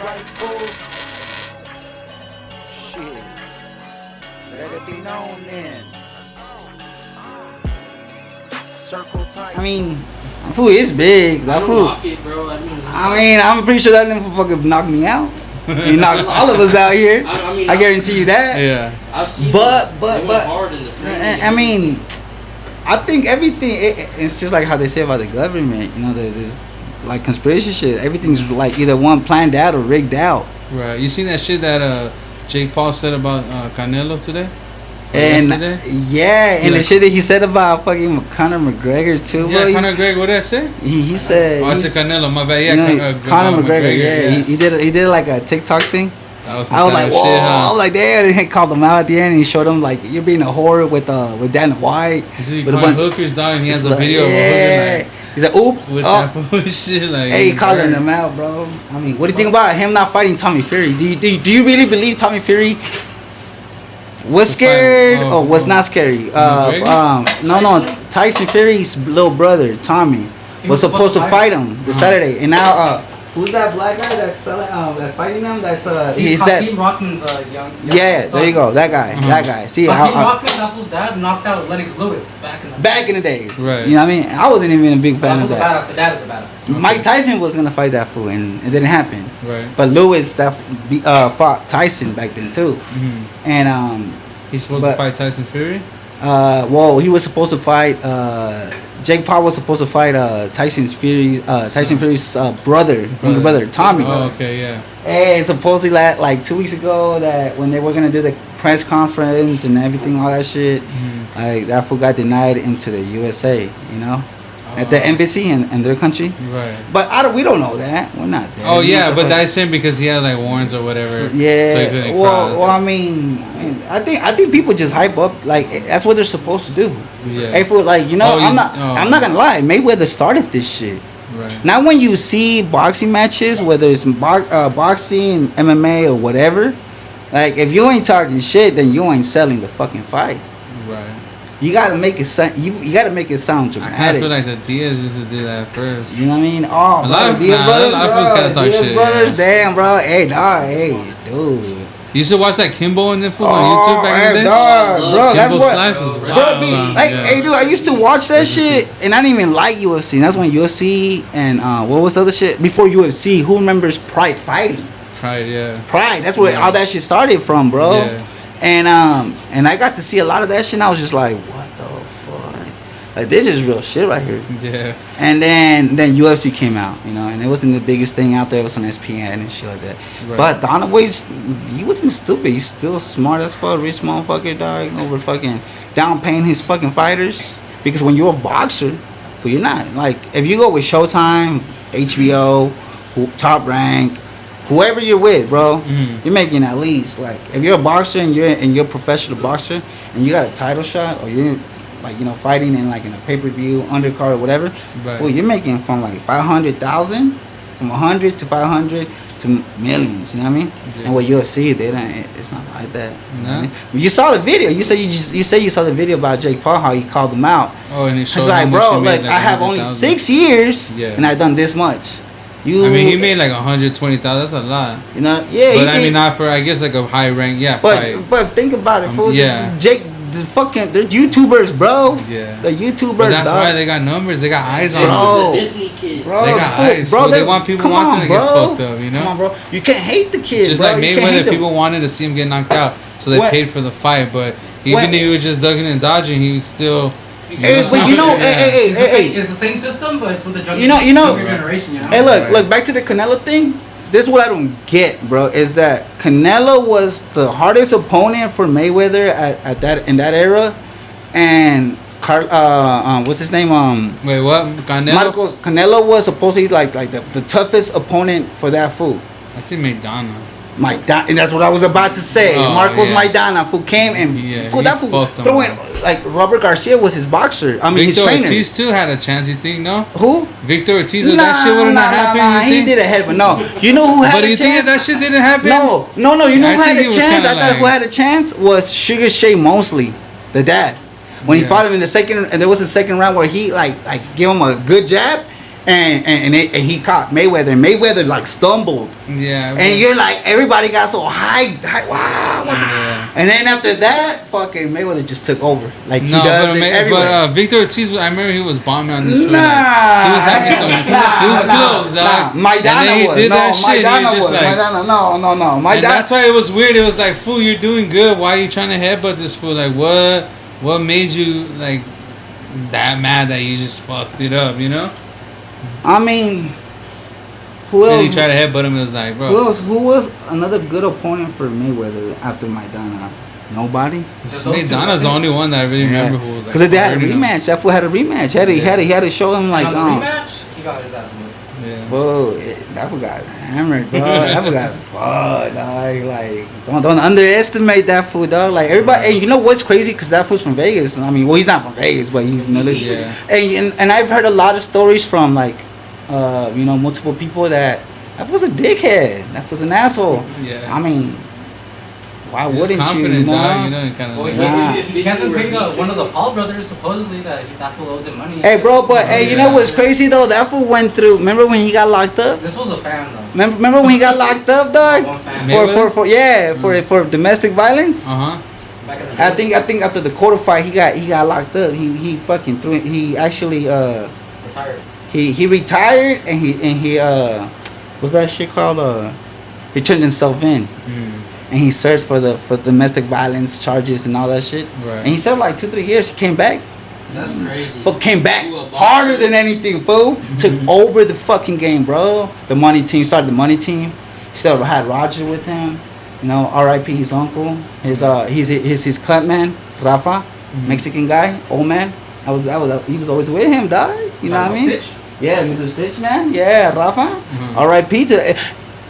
right, fool. Shit. Let it be known then. Circle tight. I mean, fool is big. That fool. I mean, I'm pretty sure that nigga fucking knocked me out. He knocked all of us out here. I guarantee you that. Yeah. But I mean, I think everything. It's just like how they say about the government. You know, there's like conspiracy shit. Everything's like either one planned out or rigged out. Right. You seen that shit that Jake Paul said about Canelo today? And yeah, and like, the shit that he said about fucking Conor McGregor too. Yeah, bro, Conor McGregor. What did I say? He said. Oh, I said Canelo. My bad. Yeah, you know, Conor McGregor. Yeah, he did like a TikTok thing. I was like, whoa! Shit, huh? I was like, damn! And he called him out at the end, and he showed him like, you're being a whore with Dana White. You see, with a bunch hookers down, and he has a video of a hooker. Like, he's like, oops. With that shit, like. Hey, calling him out, bro. I mean, what do you think about him not fighting Tommy Fury? Do you really believe Tommy Fury was scared or was not scary? No. Tyson Fury's little brother, Tommy, was supposed to fight him this Saturday, and now who's that black guy that's fighting him? That's he's Hakeem Rockman's young yeah, son. There you go. That guy. That guy. See Hakeem Rockman, that fool's dad knocked out Lennox Lewis back in the days. Right. You know what I mean? I wasn't even a big fan of that. The dad is a badass. Okay. Mike Tyson was gonna fight that fool, and it didn't happen. Right. But Lewis fought Tyson back then too, and he's supposed to fight Tyson Fury. Well, he was supposed to fight. Jake Paul was supposed to fight Tyson Fury's younger brother, Tommy. Oh, okay, yeah. And supposedly like 2 weeks ago, that when they were gonna do the press conference and everything, all that shit, like that fool got denied into the USA. You know. At the embassy in their country, right? But we don't know that. We're not there. Oh yeah, but that's him because he had like warrants or whatever. Yeah. So well, I mean, I think people just hype up like that's what they're supposed to do. Yeah. Hey, for like I'm not gonna lie. Mayweather started this shit. Right. Now when you see boxing matches, whether it's boxing, MMA, or whatever, like if you ain't talking shit, then you ain't selling the fucking fight. Right. You gotta make it sound. You gotta make it sound dramatic. I feel like the Diaz used to do that first. You know what I mean? Oh, a lot of Diaz brothers, damn, bro. Hey, dog, hey, dude. You used to watch that Kimbo and then on YouTube back in the day. Dog, bro, that's what. Wow. Like, hey, dude, I used to watch that shit, and I didn't even like UFC. And that's when UFC and what was the other shit before UFC? Who remembers Pride Fighting? Pride, yeah. Pride. That's where all that shit started from, bro. Yeah. And I got to see a lot of that shit, and I was just like, what the fuck? Like, this is real shit right here. Yeah. And then UFC came out, you know, and it wasn't the biggest thing out there. It was on SPN and shit like that. Right. But Dana White, he wasn't stupid. He's still smart as fuck, rich motherfucker, dog, over fucking downpaying his fucking fighters. Because when you're a boxer, so you're not. Like, if you go with Showtime, HBO, Top Rank, whoever you're with, bro, you're making at least, like, if you're a boxer and you're a professional boxer and you got a title shot or you're like, you know, fighting in like in a pay-per-view undercard or whatever, well, you're making from like 500,000, from 100 to 500 to millions. You know what I mean? Yeah. And with UFC, it's not like that. You know what I mean? You saw the video. You said you saw the video about Jake Paul, how he called him out. Oh, and he showed it's like, bro, like I have only 6 years, and I've done this much. I mean, he made like 120,000. That's a lot. You know, yeah. But I mean, not for I guess like a high rank, But think about it, fool. Yeah. Jake, they're YouTubers, bro. Yeah. The YouTubers. But that's why they got numbers. They got eyes on them. Disney kids. Bro, they got eyes. Bro, they want people wanting to get fucked up. You know. Come on, bro. You can't hate the kids. Just bro. like Mayweather, people wanted to see him get knocked out, so they paid for the fight. But even if he was just ducking and dodging, he was still. But you know, it's the same system, but it's with the younger generation. You know? Hey, look, back to the Canelo thing. This is what I don't get, bro. Is that Canelo was the hardest opponent for Mayweather in that era, and what's his name? Wait, what? Canelo was supposedly like the toughest opponent for that fool. I think Maidana. And that's what I was about to say. Marcos Maidana, who came and throwing like Robert Garcia was his boxer. I mean, his trainer. Victor Ortiz too had a chance. You think no? Who? Victor Ortiz. That shit wouldn't have happened. He did a hell of a no. You know who had a chance? But you think if that shit didn't happen? No. You know who had a chance? I thought who had a chance was Sugar Shea Mosley, the dad. When he fought him in the second, and there was a second round where he like gave him a good jab. and he caught Mayweather. And Mayweather like stumbled. Yeah. And you're like, everybody got so hyped. Wow, what the And then after that, fucking Mayweather just took over. Like he does it everywhere. But Victor Ortiz, I remember he was bombing on this. Nah, he was having some. He was close, dog. Maidana was. No. And that's why it was weird. It was like, fool, you're doing good. Why are you trying to headbutt this fool? Like, what made you like that mad that you just fucked it up? You know? I mean, who else? And he tried to headbutt him. It was like, bro. Who was another good opponent for Mayweather after Maidana? Nobody. Maidana's the only one that I really remember who was like. Because they had a rematch. That fool had a rematch. He had to show him like. Rematch? He got his ass moved. Yeah. Bro, that fool got hammered, bro. That fool got fucked, dog. Like, don't underestimate that fool, dog. Like everybody, and you know what's crazy? Because that fool's from Vegas. I mean, well, he's not from Vegas, but he's yeah. And I've heard a lot of stories from like, multiple people that fool's a dickhead. That fool's an asshole. Yeah. I mean, why He's wouldn't you? Dog, kind of. Well, he hasn't paid one of the Paul brothers supposedly that fool owes him money. Hey, bro, but you know what's crazy though? That fool went through. Remember when he got locked up? This was a fan though. Remember when he got locked up, dog? For domestic violence. I think after the quarter fight, he got locked up. He fucking threw. He actually retired. He retired and he what's that shit called? He turned himself in. And he searched for domestic violence charges and all that shit. Right. And he served like 2-3 years. He came back. That's crazy. But came back harder than anything, fool. Took over the fucking game, bro. The money team started the money team. He still had Roger with him. You know, R.I.P. his uncle. His cut man, Rafa, Mexican guy, old man. He was always with him, dog. You know what I mean? Stitch? Yeah, Mr. Stitch, man. Yeah, Rafa. R.I.P. to.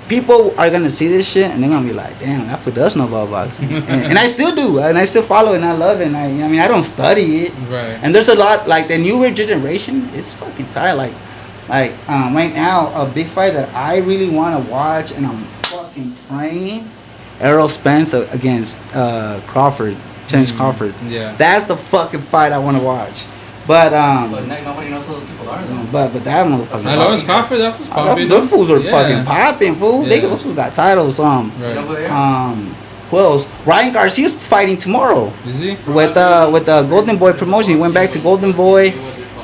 People are gonna see this shit and they're gonna be like, "Damn, that fool does know about boxing," and I still do, and I still follow it, and I love it. And I mean, I don't study it, right? And there's a lot like the newer generation. It's fucking tired. Like right now, a big fight that I really want to watch, and I'm fucking praying, Errol Spence against Crawford, Terence Crawford. Yeah, that's the fucking fight I want to watch. But nobody knows who those people are though. But that motherfucker. Lawrence Crawford, that was popping. Those fools are fucking popping, fool. Yeah. Those fools got titles. Right. You know who they are? Who else? Ryan Garcia's fighting tomorrow. Is he? With the Golden Boy promotion. He went back to Golden Boy,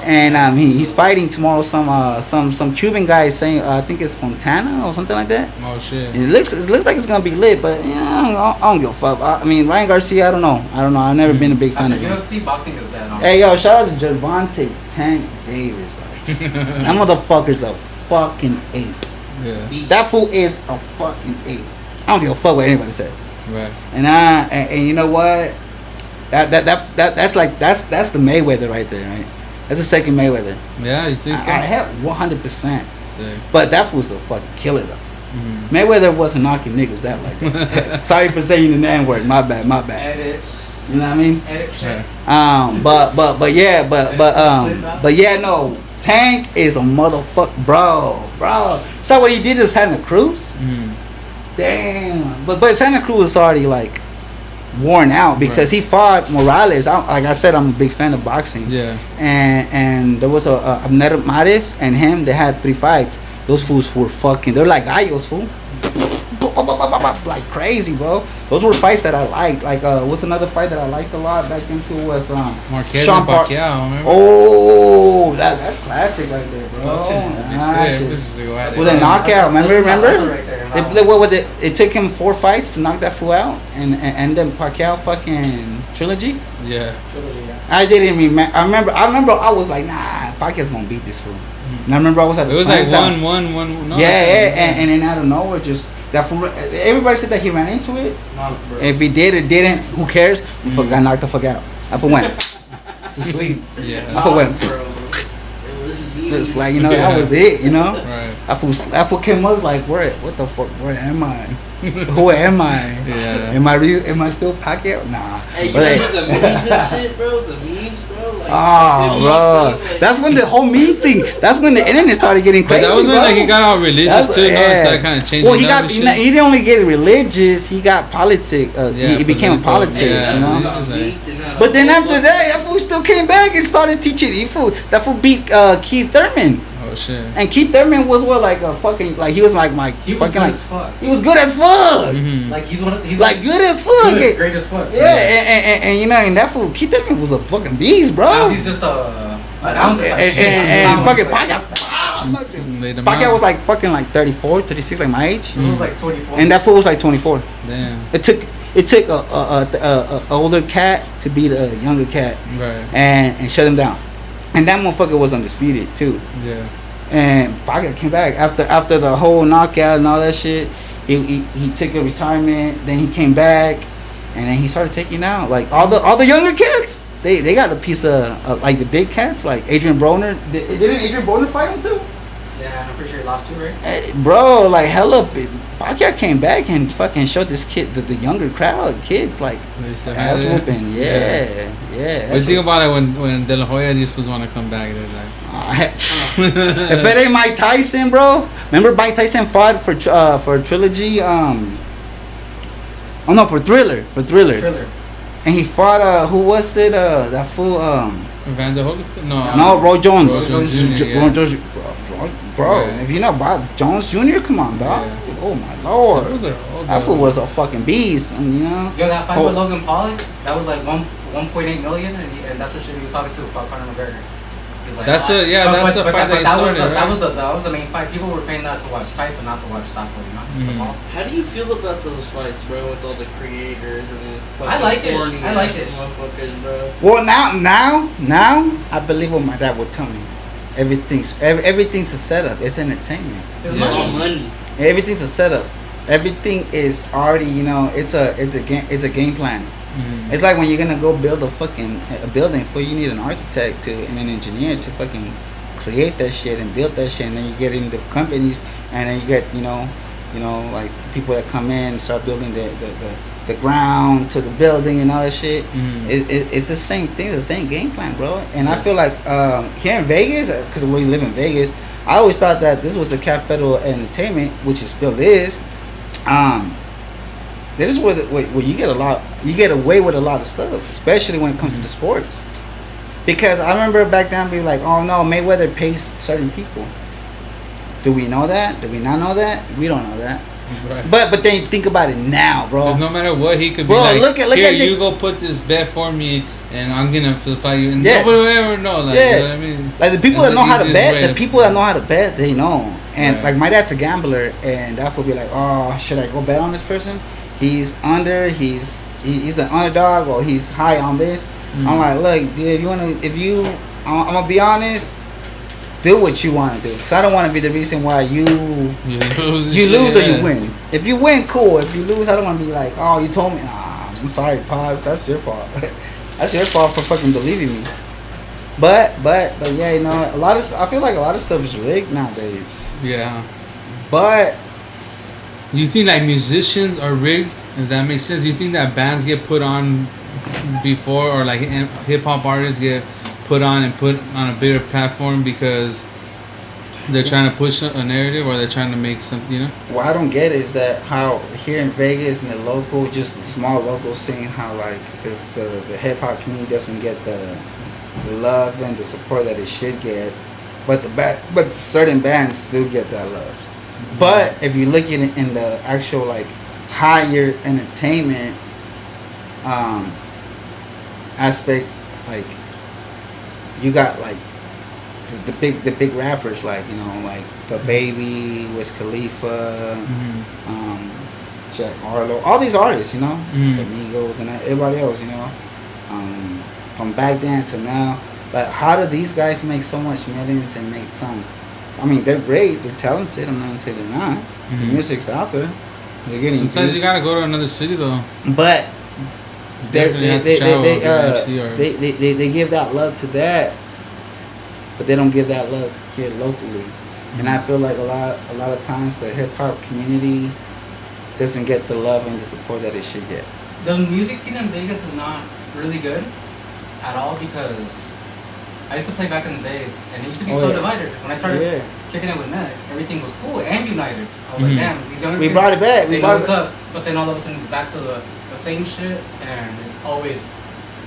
and he's fighting tomorrow. Some Cuban guy saying I think it's Fontana or something like that. Oh shit. And it looks like it's gonna be lit, but I don't give a fuck. I mean Ryan Garcia, I don't know. I've never been a big fan of him. UFC boxing is bad. Hey yo, shout out to Gervonta Tank Davis. Like, that motherfucker's a fucking ape. Yeah. That fool is a fucking ape. I don't give a fuck what anybody says. Right. And you know what? That's the Mayweather right there, right? That's the second Mayweather. Yeah, you think so? I have 100%. Sick. But that fool's a fucking killer though. Mayweather wasn't knocking niggas out like that. Sorry for saying the N word. My bad. Edit. You know what I mean? Edit shit. But yeah, no. Tank is a motherfucker, bro. So what he did to Santa Cruz? Damn. But Santa Cruz was already like worn out because he fought Morales. Like I said, I'm a big fan of boxing. Yeah. And there was a Abner Mares and him. They had 3 fights. Those fools were fucking. They're like gallos, fool. Like crazy, bro. Those were fights that I liked. Like, what's another fight that I liked a lot back then too was Marquez and Pacquiao. Remember? Oh, that's classic right there, bro. With a knockout, remember? It took him 4 fights to knock that fool out, and then Pacquiao fucking trilogy. Yeah. I didn't remember. I remember. I was like, nah, Pacquiao's gonna beat this fool. And I remember I was at. It was like one. No, and then out of nowhere, just that fool. Everybody said that he ran into it. If he did or didn't, who cares? The fuck got knocked the fuck out. That fool went to sleep. Yeah. That fool went. Just like that was it. Right. That fool came up like, what the fuck? Where am I? Who am I? Yeah. Am I still Pacquiao? Nah. Hey, you remember the memes and shit, bro? The memes, bro. Like, bro. That's when the whole meme thing. That's when the internet started getting crazy. But that was when bro. he got all religious too. Started kind of changing. Well, he didn't only get religious. He got politic. He became a politic. But then after that fool still came back and started teaching. That fool beat Keith Thurman. Oh shit. And Keith Thurman was what, like a fucking, like he was like my He was fucking good like as fuck. he was good as fuck. Mm-hmm. Like he's Like good as fuck. good, great as fuck. Yeah, and you know, and that fool Keith Thurman was a fucking beast, bro. Now he's just a bouncer type shit. And fucking Laid him Pacquiao out. was like fucking like 34, 36, like my age. He was like 24. And that fool was like 24. Damn. It took a older cat to beat a younger cat Right. and shut him down. And that motherfucker was undisputed too. Yeah. And Pacquiao came back after the whole knockout and all that shit. He took a retirement. Then he came back, and then he started taking out like all the younger cats. They got a piece of like the big cats, like Adrian Broner. Didn't Adrian Broner fight him too? Yeah, and I'm pretty sure he lost too, right? Hey, bro, like hella big. Pacquiao came back and fucking showed this kid, the younger crowd, kids like ass whooping. Yeah. What do you think about it when De La Hoya just was want to come back? They're like, If it ain't Mike Tyson, bro. Remember Mike Tyson fought for Trilogy. Oh no, for Thriller. Thriller. And he fought who was it? That fool. Evander Holyfield? No, Roy Jones. Roy Jones Jr., yeah. Roy Jones, bro. Yeah. If you know Bob Jones Jr., come on, dog. Yeah. Oh my lord. That fool was a fucking beast, and you know. Yo, that fight with Logan Paul, that was like 1.8 million, and that's the shit he was talking to about Conor McGregor. He's like, That's it. Yeah, that's the fight that started, right? That was the main fight. People were paying that to watch Tyson, not to watch Stockholm, you know. Mhm. How do you feel about those fights, bro? With all the creators and the fucking I like it. corny I like ass it. motherfuckers, bro. Well, now, I believe what my dad would tell me. Everything's a setup. It's entertainment. It's Yeah. All money. money. Everything's a setup. Everything is already, you know, it's a game plan. Mhm. It's like when you're gonna go build a building for, you need an architect and an engineer to fucking create that shit and build that shit, and then you get into companies, and then you get you know like people that come in and start building the ground to the building and all that shit. Mhm. It's the same thing, the same game plan, bro. And I feel like here in Vegas, because we live in Vegas, I always thought that this was the capital of entertainment, which it still is. This is where you get away with a lot of stuff, especially when it comes to the sports. Because I remember back then being like, oh no, Mayweather pays certain people. Do we know that? Do we not know that? We don't know that. Right. But then think about it now, bro. 'Cause no matter what, he could be Bro, like, look here, at you go put this bet for me, and I'm gonna fight you. And Yeah. nobody will ever know. Like, Yeah. you know what I mean? Like the people That's that know the how to easiest bet, way the people that know how to bet, they know. And Right. like my dad's a gambler, and that would be like, oh, should I go bet on this person? He's under, he's the underdog, or he's high on this. I'm like, look, dude, I'm gonna be honest, do what you want to do. Cause I don't want to be the reason why you lose or you win. If you win, cool. If you lose, I don't want to be like, oh, you told me. I'm sorry, Pops. That's your fault. That's your fault for fucking believing me. But yeah, you know, I feel like a lot of stuff is rigged nowadays. Yeah. But You think like musicians are rigged? If that makes sense. You think that bands get put on before, or like hip hop artists get put on and put on a bigger platform because they're trying to push a narrative, or they're trying to make something, you know? what I don't get is that how here in Vegas and the local, just the small local scene, how like the hip hop community doesn't get the love and the support that it should get, but certain bands do get that love. But if you look at it in the actual like higher entertainment aspect, like you got like the big rappers, like, you know, like the Baby, Wiz Khalifa, Jack Harlow, all these artists, you know, the Migos and everybody else, you know, from back then to now. Like, how do these guys make so much millions and make some? I mean, they're great, they're talented. I'm not gonna say they're not. The music's out there. They're getting. Sometimes you gotta go to another city though. But they they they give that love to that, but they don't give that love here locally. And I feel like a lot of times the hip hop community doesn't get the love and the support that it should get. The music scene in Vegas is not really good at all, because I used to play back in the days, and it used to be divided. When I started kicking it with Ned, everything was cool and united. I was like, damn, these younger We kids, brought it back. They know what's up, but then all of a sudden it's back to the same shit, and it's always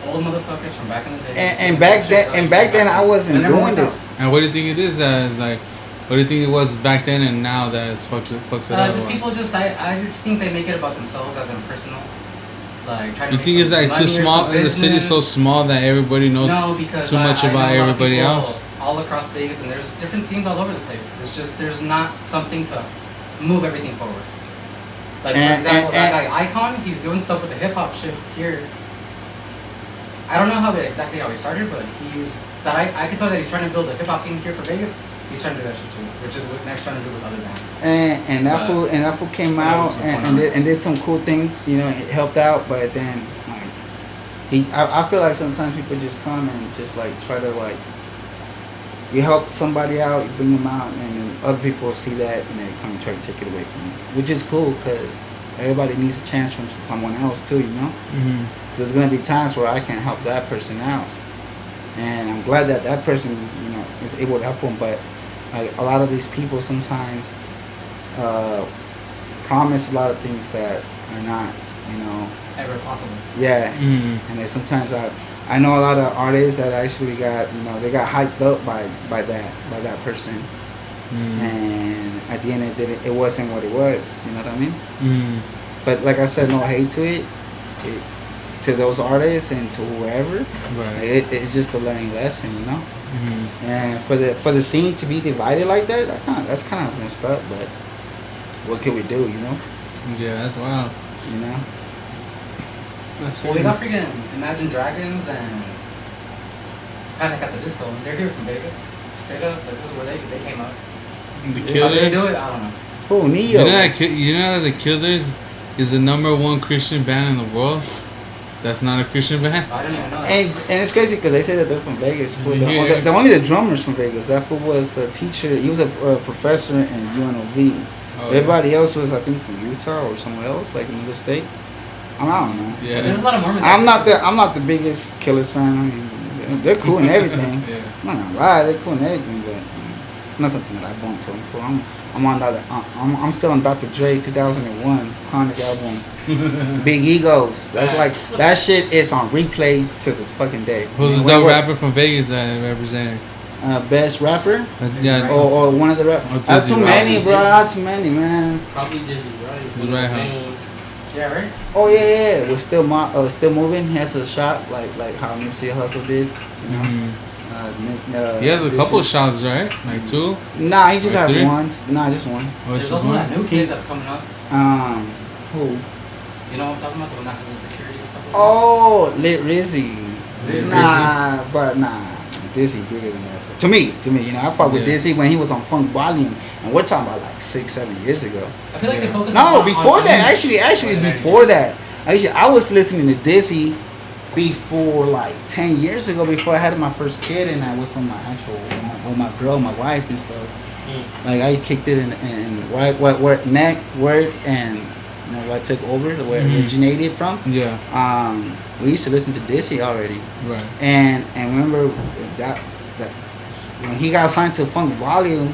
old motherfuckers from back in the day. And back then I wasn't doing this. And what do you think it is? That is like What do you think it was back then and now that it's fucks it up? Just people I just think they make it about themselves as impersonal. Like trying to. You think it's like too small? And the city's so small that everybody knows too much about everybody else. All across Vegas, and there's different scenes all over the place. It's just there's not something to move everything forward. Like for example, that guy Icon, he's doing stuff with the hip hop shit here. I don't know exactly how he started, but I can tell that he's trying to build a hip hop scene here for Vegas. He's trying to do that shit too, which is what Next trying to do with other bands. And that fool came out and did some cool things. You know, it helped out, but then like I feel like sometimes people just come and just like try to like. You help somebody out, you bring them out, and then other people see that and they come and try to take it away from you, which is cool because everybody needs a chance from someone else too, you know. Mm-hmm. There's gonna be times where I can help that person out, and I'm glad that person, you know, is able to help them. But like a lot of these people sometimes promise a lot of things that are not, you know, ever possible. Yeah, and then sometimes I know a lot of artists that actually got, you know, they got hyped up by that person, and at the end it wasn't what it was. You know what I mean? But like I said, no hate to it to those artists and to whoever. Right. It's just a learning lesson, you know. And for the scene to be divided like that's kind of messed up. But what can we do, you know? Yeah, that's wild. You know. Well, we got freaking Imagine Dragons and Panic at the Disco. They're here from Vegas. Straight up, like, this is where they came up. The Killers? How did they do it? I don't know. Full Neo. You know that the Killers is the #1 Christian band in the world? That's not a Christian band? I didn't even know that. And it's crazy because they say that they're from Vegas. The only the drummer's from Vegas. That fool was the teacher. He was a professor in UNLV. Everybody else was, I think, from Utah or somewhere else, like another state. I don't know. Yeah. There's a lot of Mormons. I'm not the biggest Killers fan. I mean, they're cool and everything. Yeah. I'm not gonna lie, they're cool and everything, but not something that I want to them for. I'm still on Dr. Dre 2001 Chronic album. Big Egos. That's like that shit is on replay to the fucking day. Who's the dope rapper from Vegas that represented? Best rapper? Yeah. Or one of the rappers. I have too many, bro. I have too many, man. Probably Dizzy Rice. Dizzy Rice, Yeah, right? Oh yeah. We're still moving. He has a shot like how Nipsey Hussle did. You know. He has a couple shots, right? Like two? Nah, he just like has three? one. Nah, just one. There's also that new kid that's coming up. Who? You know what I'm talking about? The one that has the security and stuff like that? Oh, Lit Rizzy. Nah. Dizzy bigger than that. To me, you know, I fought with Dizzy when he was on Funk Volume, and we're talking about like 6-7 years ago. I feel like they focus. No, before that, actually, before that, I was listening to Dizzy before like 10 years ago, before I had my first kid, and I was with my girl, my wife and stuff. Like I kicked it in where neck work and where I took over, where it originated from. Yeah. We used to listen to Dizzy already. Right. And remember that when he got signed to Funk Volume,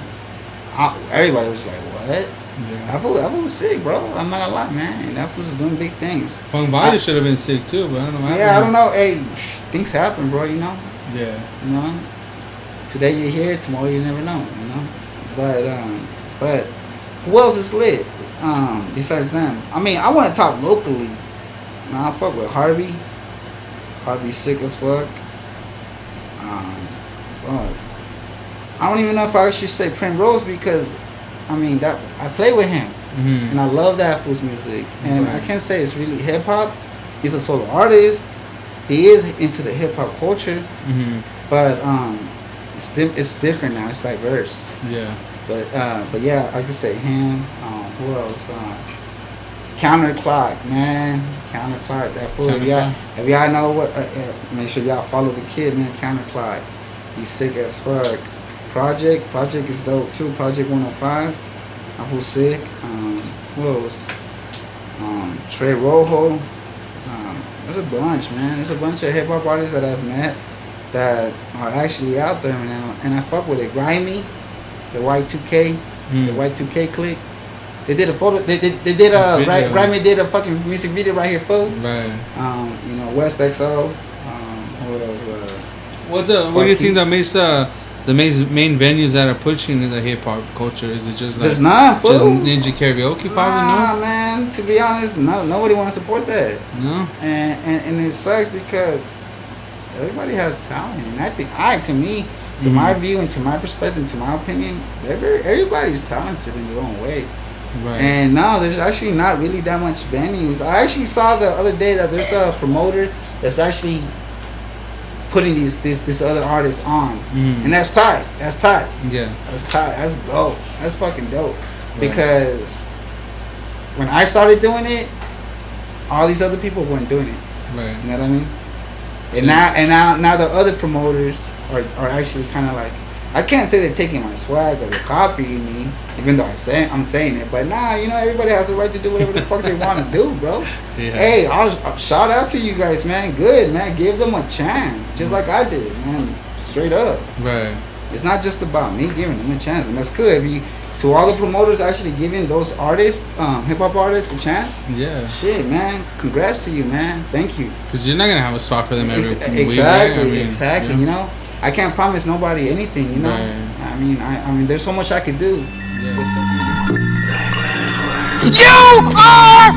everybody was like, "What?" Yeah. That fool was sick, bro. I'm not gonna lie, man. That fool was doing big things. Funk Volume should have been sick too, but I don't know. Yeah, I don't know. Hey, things happen, bro. You know. Yeah. You know. Today you're here, tomorrow you never know. You know. But who else is lit? Besides them, I mean, I want to talk locally. I fuck with Harvey. Harvey's sick as fuck. Fuck. I don't even know if I should say Primrose because, I mean, that I play with him, and I love that fool's music. And I can't say it's really hip hop. He's a solo artist. He is into the hip hop culture, but it's different now. It's diverse. Yeah. But yeah, I could say him. Who else? Counterclock, man. Counterclock. That fool. If y'all know what, make sure y'all follow the kid, man. Counterclock. He's sick as fuck. Project is dope too. Project 105. I feel sick. Who else? Trey Rojo. There's a bunch, man. There's a bunch of hip hop artists that I've met that are actually out there, man. And I fuck with it. Grimy, the Y2K, the Y2K clique. They did a photo. They did a right. Grimy did a fucking music video right here, folks. Right. You know, West XO. What else? What do you think that makes the main venues that are pushing the hip hop culture? Is it just like There's none, fool. just Ninja Karaoke? Probably Nah, man. To be honest, nobody want to support that. no. And it sucks because everybody has talent, and I think to me, to my view and to my perspective, to my opinion, everybody's talented in their own way. Right. And no, there's actually not really that much venues. I actually saw the other day that there's a promoter that's actually putting this other artist on, and that's tight. That's tight. Yeah. That's tight. That's dope. That's fucking dope. Right. Because when I started doing it, all these other people weren't doing it. Right. You know what I mean? And now the other promoters are actually kind of like, I can't say they're taking my swag or they're copying me, even though I'm saying it. But nah, you know, everybody has the right to do whatever the fuck they want to do, bro. Yeah. Hey, I'll shout out to you guys, man. Good, man. Give them a chance, just like I did, man. Straight up. Right. It's not just about me giving them a chance, and that's good. If you, to all the promoters actually giving those artists, hip hop artists, a chance. Yeah. Shit, man. Congrats to you, man. Thank you. Because you're not gonna have a spot for them every week. Exactly. Yeah. You know, I can't promise nobody anything. You know, Right. I mean, there's so much I could do. Yeah. With some- You are